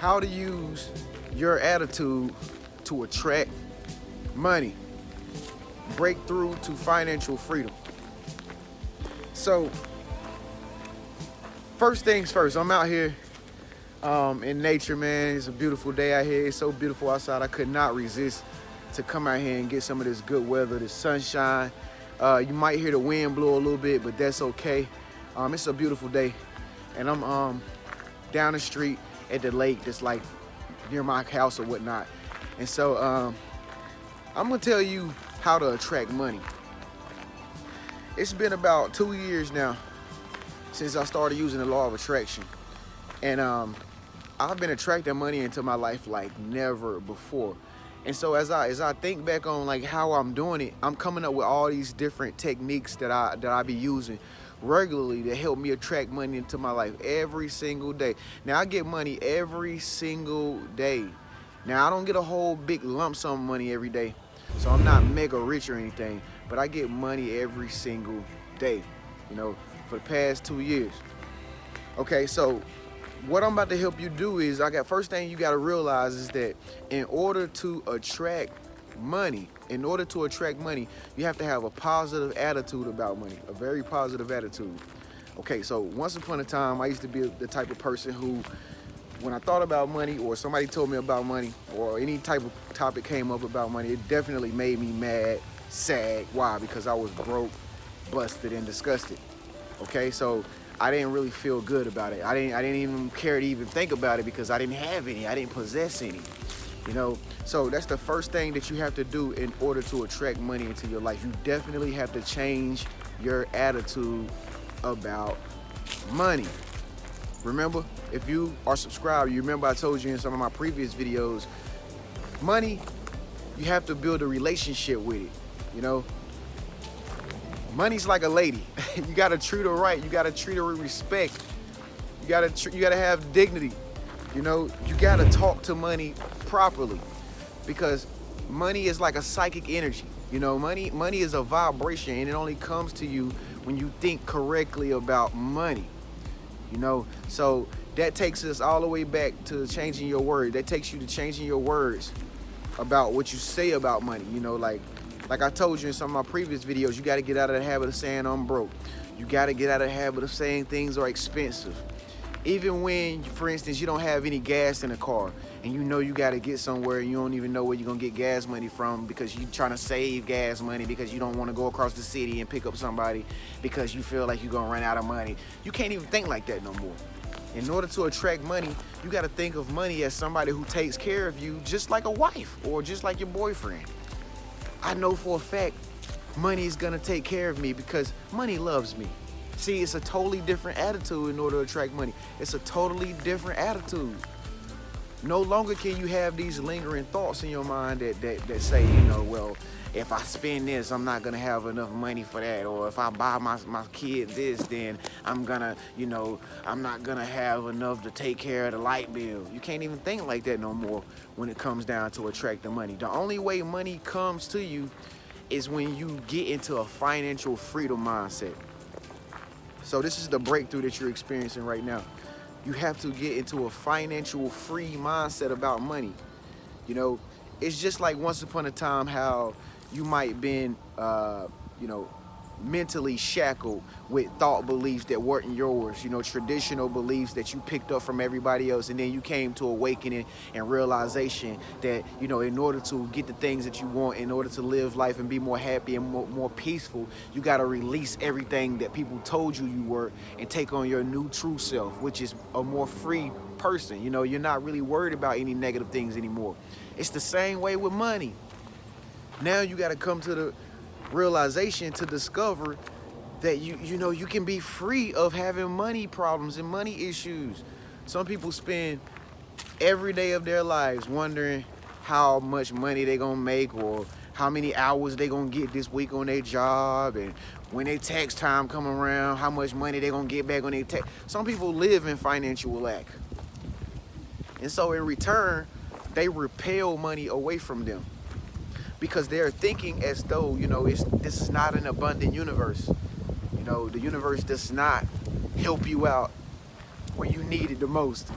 how to use your attitude to attract money, breakthrough to financial freedom. So, first things first, I'm out here in nature, man. It's a beautiful day out here. It's so beautiful outside. I could not resist to come out here and get some of this good weather, this sunshine. You might hear the wind blow a little bit, but that's okay. It's a beautiful day, and I'm down the street at the lake that's like near my house or whatnot. And so I'm gonna tell you how to attract money. It's been about 2 years now since I started using the law of attraction, and I've been attracting money into my life like never before. And so as I think back on like how I'm doing it, I'm coming up with all these different techniques that I be using regularly to help me attract money into my life every single day. Now I get money every single day. Now I don't get a whole big lump sum of money every day, so I'm not mega rich or anything, but I get money every single day, you know, for the past 2 years. Okay, so what I'm about to help you do is, first thing you got to realize is that in order to attract money, you have to have a positive attitude about money, a very positive attitude. Okay, so once upon a time, I used to be the type of person who, when I thought about money or somebody told me about money or any type of topic came up about money, it definitely made me mad, sad. Why? Because I was broke, busted, and disgusted. Okay, so I didn't really feel good about it. I didn't even care to even think about it because I didn't have any. I didn't possess any. You know, so that's the first thing that you have to do in order to attract money into your life. You definitely have to change your attitude about money. Remember, if you are subscribed, you remember I told you in some of my previous videos, money, you have to build a relationship with it. You know, money's like a lady. You gotta treat her right. You gotta treat her with respect. You gotta have dignity. You know, you gotta talk to money properly, because money is like a psychic energy. You know, money is a vibration, and it only comes to you when you think correctly about money. You know, so that takes us all the way back to changing your word. That takes you to changing your words about what you say about money. You know, like I told you in some of my previous videos, you got to get out of the habit of saying I'm broke. You got to get out of the habit of saying things are expensive. Even when, for instance, you don't have any gas in the car and you know you got to get somewhere and you don't even know where you're going to get gas money from because you're trying to save gas money because you don't want to go across the city and pick up somebody because you feel like you're going to run out of money. You can't even think like that no more. In order to attract money, you got to think of money as somebody who takes care of you just like a wife or just like your boyfriend. I know for a fact money is going to take care of me because money loves me. See, it's a totally different attitude in order to attract money. It's a totally different attitude. No longer can you have these lingering thoughts in your mind that say, you know, well, if I spend this, I'm not going to have enough money for that. Or if I buy my kid this, then I'm going to, you know, I'm not going to have enough to take care of the light bill. You can't even think like that no more when it comes down to attracting money. The only way money comes to you is when you get into a financial freedom mindset. So this is the breakthrough that you're experiencing right now. You have to get into a financial free mindset about money. You know, it's just like once upon a time how you might been, you know, mentally shackled with thought beliefs that weren't yours, you know, traditional beliefs that you picked up from everybody else, and then you came to awakening and realization that, you know, in order to get the things that you want, in order to live life and be more happy and more peaceful, you got to release everything that people told you you were and take on your new true self, which is a more free person. You know, you're not really worried about any negative things anymore. It's the same way with money. Now you got to come to the realization to discover that you know you can be free of having money problems and money issues. Some people spend every day of their lives wondering how much money they gonna make or how many hours they gonna get this week on their job, and when their tax time come around, how much money they gonna get back on their tax. Some people live in financial lack, and so in return they repel money away from them, because they're thinking as though, you know, this is not an abundant universe. You know, the universe does not help you out when you need it the most.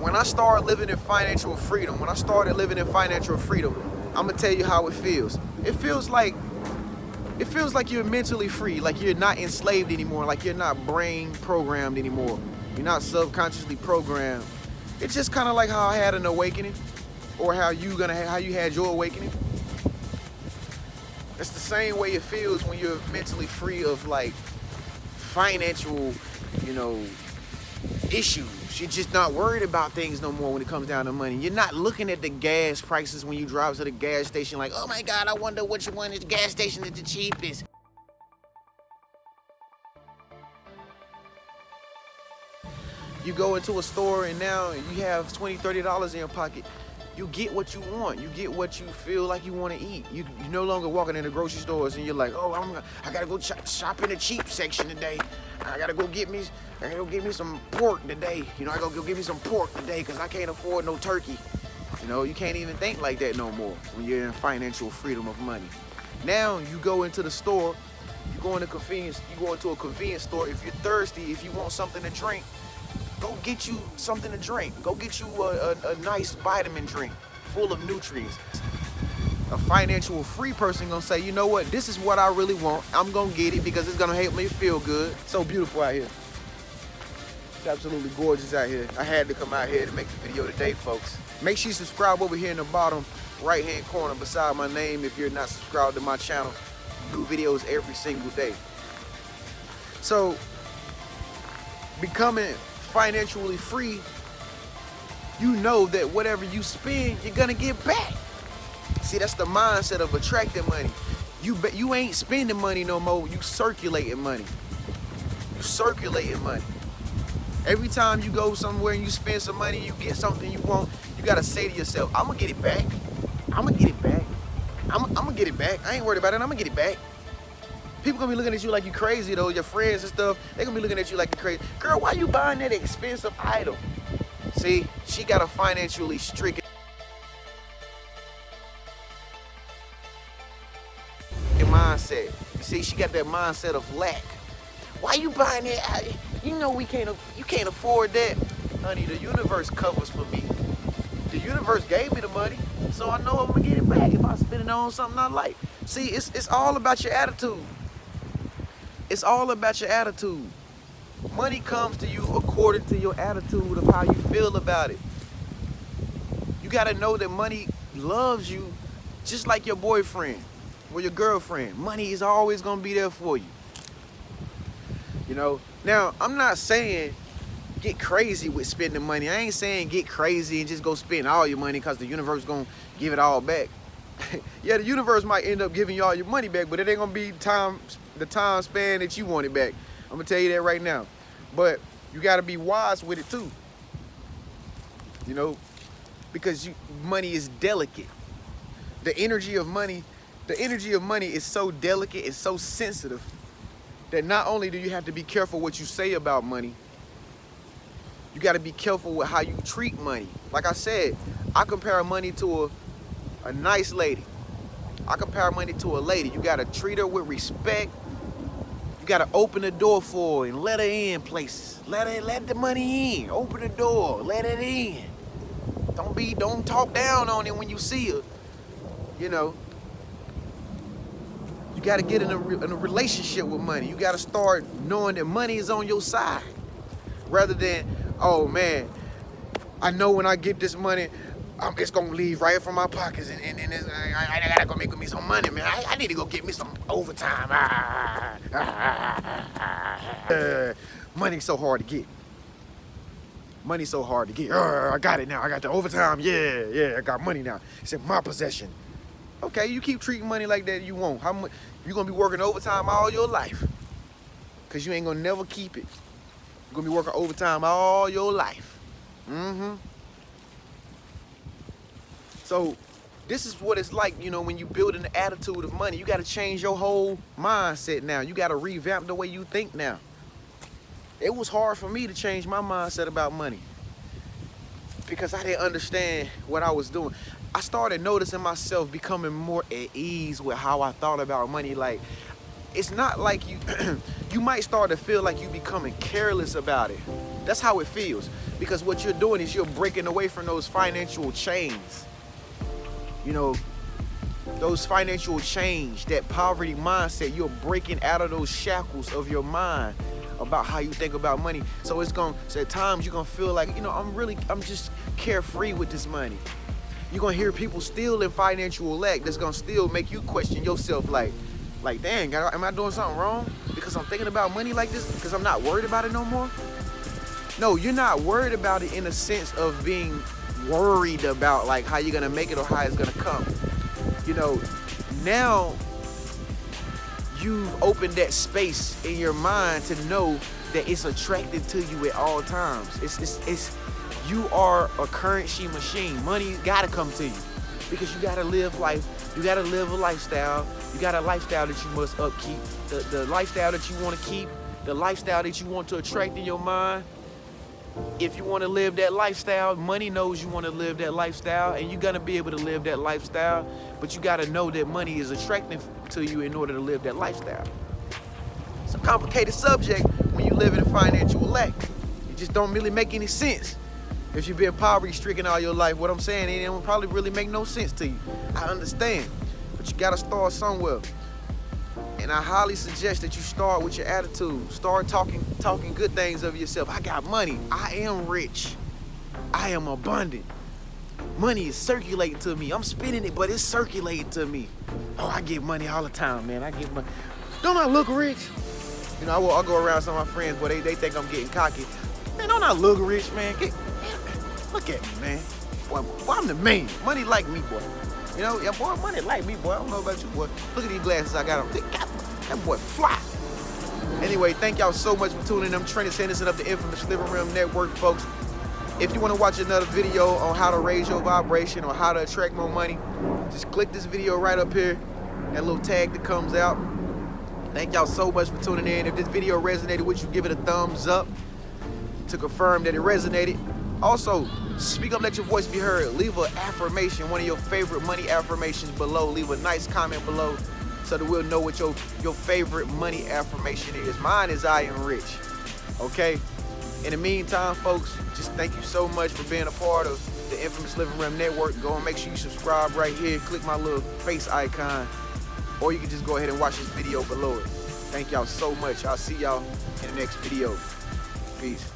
When I started living in financial freedom, I'm gonna tell you how it feels. It feels like you're mentally free, like you're not enslaved anymore, like you're not brain programmed anymore. You're not subconsciously programmed. It's just kind of like how I had an awakening, or how you had your awakening. It's the same way it feels when you're mentally free of like financial, issues. You're just not worried about things no more when it comes down to money. You're not looking at the gas prices when you drive to the gas station like, oh my God, I wonder which one is the gas station is the cheapest. You go into a store and now you have $20, $30 in your pocket. You get what you want. You get what you feel like you want to eat. You're no longer walking in the grocery stores and you're like, oh, I gotta go shop in the cheap section today. I gotta go get me some pork today. I gotta go get me some pork today because I can't afford no turkey. You can't even think like that no more when you're in financial freedom of money. Now you go into the store, you go into a convenience store. If you're thirsty, if you want something to drink, go get you something to drink. Go get you a nice vitamin drink full of nutrients. A financial free person gonna say, you know what, this is what I really want. I'm gonna get it because it's gonna help me feel good. So beautiful out here. It's absolutely gorgeous out here. I had to come out here to make the video today, folks. Make sure you subscribe over here in the bottom right hand corner beside my name if you're not subscribed to my channel. New videos every single day. So becoming financially free, you know that whatever you spend, you're gonna get back. See, that's the mindset of attracting money. You ain't spending money no more, you circulating money. You circulating money. Every time you go somewhere and you spend some money, you get something you want, you gotta say to yourself, I'm gonna get it back. I'm gonna get it back. I'm gonna get it back. I ain't worried about it, I'm gonna get it back. People gonna be looking at you like you crazy though, your friends and stuff, they gonna be looking at you like you crazy. Girl, why you buying that expensive item? See, she got a financially stricken mindset. You see, she got that mindset of lack. Why you buying that? You can't afford that. Honey, the universe covers for me. The universe gave me the money, so I know I'm gonna get it back if I spend it on something I like. See, it's all about your attitude. It's all about your attitude. Money comes to you according to your attitude of how you feel about it. You gotta know that money loves you just like your boyfriend or your girlfriend. Money is always gonna be there for you. Now, I'm not saying get crazy with spending money. I ain't saying get crazy and just go spend all your money because the universe gonna give it all back. Yeah, the universe might end up giving you all your money back, but it ain't gonna be the time span that you want it back. I'm gonna tell you that right now. But you gotta be wise with it too. Because money is delicate. The energy of money is so delicate, it's so sensitive that not only do you have to be careful what you say about money, you got to be careful with how you treat money. Like I said, I compare money to a nice lady. I compare money to a lady. You got to treat her with respect. You got to open the door for her and let her in places. Let the money in. Open the door. Let it in. Don't talk down on it when you see her. You got to get in a relationship with money. You got to start knowing that money is on your side. Rather than, oh man, I know when I get this money, it's going to leave right from my pockets. And I got to go make me some money, man. I need to go get me some overtime. Money's so hard to get. Money's so hard to get. I got it now. I got the overtime. Yeah, I got money now. It's in my possession. Okay, you keep treating money like that, you won't. How much you're gonna be working overtime all your life? Cause you ain't gonna never keep it. You're gonna be working overtime all your life. So this is what it's like, when you build an attitude of money. You gotta change your whole mindset now. You gotta revamp the way you think now. It was hard for me to change my mindset about money because I didn't understand what I was doing. I started noticing myself becoming more at ease with how I thought about money. Like, it's not like you might start to feel like you becoming careless about it. That's how it feels. Because what you're doing is you're breaking away from those financial chains. You know, those financial chains, that poverty mindset, you're breaking out of those shackles of your mind about how you think about money. So at times you're gonna feel like, I'm just carefree with this money. You're gonna hear people still in financial lack that's gonna still make you question yourself like, dang, am I doing something wrong? Because I'm thinking about money like this? Because I'm not worried about it no more? No, you're not worried about it in a sense of being worried about like how you're gonna make it or how it's gonna come. Now you've opened that space in your mind to know that it's attracted to you at all times. You are a currency machine. Money gotta come to you because you gotta live life. You gotta live a lifestyle. You got a lifestyle that you must upkeep. The lifestyle that you want to keep, the lifestyle that you want to attract in your mind. If you want to live that lifestyle, money knows you want to live that lifestyle, and you're gonna be able to live that lifestyle. But you gotta know that money is attractive to you in order to live that lifestyle. It's a complicated subject when you live in financial lack. It just don't really make any sense. If you've been poverty-stricken all your life, what I'm saying, it will probably really make no sense to you. I understand, but you gotta start somewhere. And I highly suggest that you start with your attitude. Start talking good things of yourself. I got money. I am rich. I am abundant. Money is circulating to me. I'm spending it, but it's circulating to me. Oh, I get money all the time, man. I get money. Don't I look rich? I'll go around some of my friends, boy, they think I'm getting cocky. Man, don't I look rich, man? Look at me, man. Boy, I'm the man. Money like me, boy. Boy, money like me, boy. I don't know about you, boy. Look at these glasses I got on. That boy fly. Anyway, thank y'all so much for tuning in. I'm Trenius Henderson of the Infamous Living Room Network, folks. If you want to watch another video on how to raise your vibration or how to attract more money, just click this video right up here, that little tag that comes out. Thank y'all so much for tuning in. If this video resonated with you, give it a thumbs up to confirm that it resonated. Also, speak up, let your voice be heard. Leave an affirmation, one of your favorite money affirmations below. Leave a nice comment below so that we'll know what your favorite money affirmation is. Mine is I am rich, okay? In the meantime, folks, just thank you so much for being a part of the Infamous Living Room Network. Go and make sure you subscribe right here. Click my little face icon, or you can just go ahead and watch this video below it. Thank y'all so much. I'll see y'all in the next video. Peace.